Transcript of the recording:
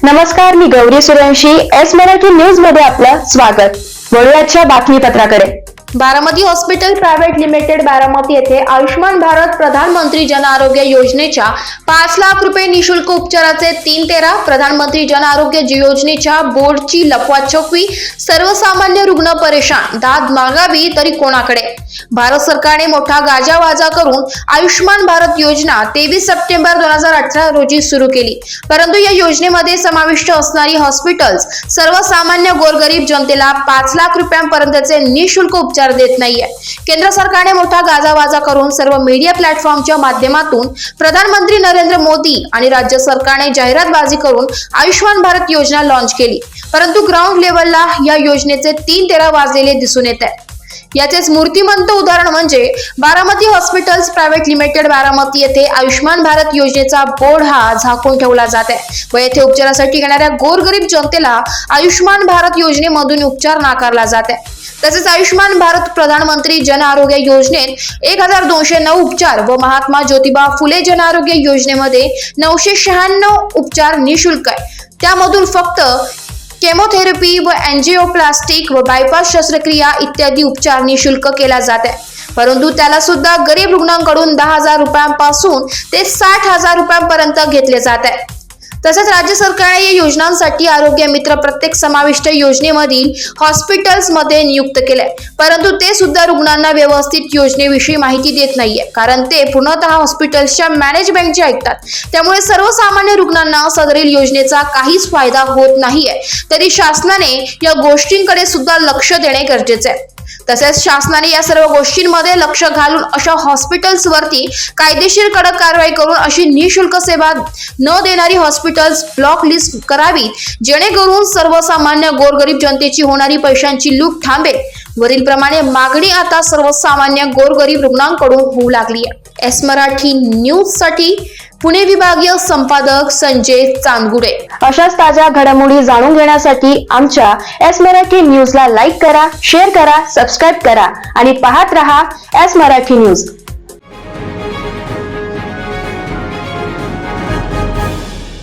नमस्कार, मी Gauri Suryavanshi. S Marathi news मध्ये आपलं स्वागत. वळूयाच्या बातमीपत्राकडे. Baramati hospital private limited Baramati येथे आयुष्मान भारत प्रधानमंत्री जन आरोग्य योजनेच्या 5 लाख रुपये निशुल्क उपचाराचे 3-13 प्रधानमंत्री जन आरोग्य योजनेच्या बोर्डची लपवाछपवी, सर्वसामान्य रुग्ण परेशान, दाद मागावी तरी कोणाकडे. भारत सरकारने मोठा गाजावाजा करून आयुष्मान भारत योजना 23 सप्टेंबर 2018 रोजी सुरू केली. परंतु या योजनेमध्ये समाविष्ट असणारी हॉस्पिटल्स सर्वसामान्य गोरगरीब जनतेला 5 लाख रुपयांपर्यंतचे निशुल्क उपचार देत नाहीये. केंद्र सरकारने मोठा गाजावाजा करून सर्व मीडिया प्लॅटफॉर्मच्या माध्यमातून प्रधानमंत्री नरेंद्र मोदी आणि राज्य सरकारने जाहिरातबाजी करून आयुष्मान भारत योजना लॉन्च केली. परंतु ग्राउंड लेवलला या योजनेचे 3-13 वाजलेले दिसून येत आहे. याचेच मूर्तिमंत उदाहरण म्हणजे Baramati hospitals private limited Baramati येथे आयुष्मान भारत योजनेचा बोर्ड हा झाकून ठेवला जात आहे व येथे उपचारासाठी येणाऱ्या गोरगरीब जनतेला आयुष्मान भारत योजनेमधून उपचार नाकारला जात आहे. तसेच आयुष्मान भारत प्रधानमंत्री जन आरोग्य योजनेत 1209 उपचार व महात्मा ज्योतिबा फुले जन आरोग्य योजनेमध्ये 996 उपचार निशुल्क आहे. त्यामधून फक्त केमोथेरपी व एंजिओप्लास्टिक व बायपास शस्त्रक्रिया इत्यादी उपचार निशुल्क केला जात आहे. परंतु त्याला सुद्धा गरीब रुग्णांकडून 10,000 रुपयांपासून ते 60,000 रुपयांपर्यंत घेतले जात आहे. तसेच राज्य सरकारने या योजनांसाठी आरोग्य मित्र प्रत्येक समाविष्ट योजनेमधील हॉस्पिटल्स मध्ये नियुक्त केले. परंतु ते सुद्धा रुग्णांना व्यवस्थित योजनेविषयी माहिती देत नाहीये, कारण ते पूर्णतः हॉस्पिटल्सच्या मॅनेजमेंटचे ऐकतात. त्यामुळे सर्वसामान्य रुग्णांना सदरील योजनेचा काहीच फायदा होत नाहीये. तरी शासनाने या गोष्टींकडे सुद्धा लक्ष देणे गरजेचे आहे. तसेच शासनाने या सर्व गोष्टींमध्ये लक्ष घालून अशा हॉस्पिटल्स वरती कायदेशीर कडक कारवाई करून अशी निशुल्क सेवा न देणारी हॉस्पिटल्स ब्लॉक लिस्ट करावी, जेणेकरून सर्वसामान्य गोरगरीब जनतेची होणारी पैशांची लूट थांबेल. वरील प्रमाणे मागणी आता सर्वसामान्य गोरगरीब रुग्णांकडून होऊ लागली आहे. एस मराठी न्यूज साठी पुणे विभागीय संपादक संजय चांदगुडे. अशाच ताज्या घडामोडी जाणून घेण्यासाठी आमच्या एस मराठी न्यूजला लाईक करा, शेअर करा, सबस्क्राईब करा आणि पाहत रहा एस मराठी न्यूज.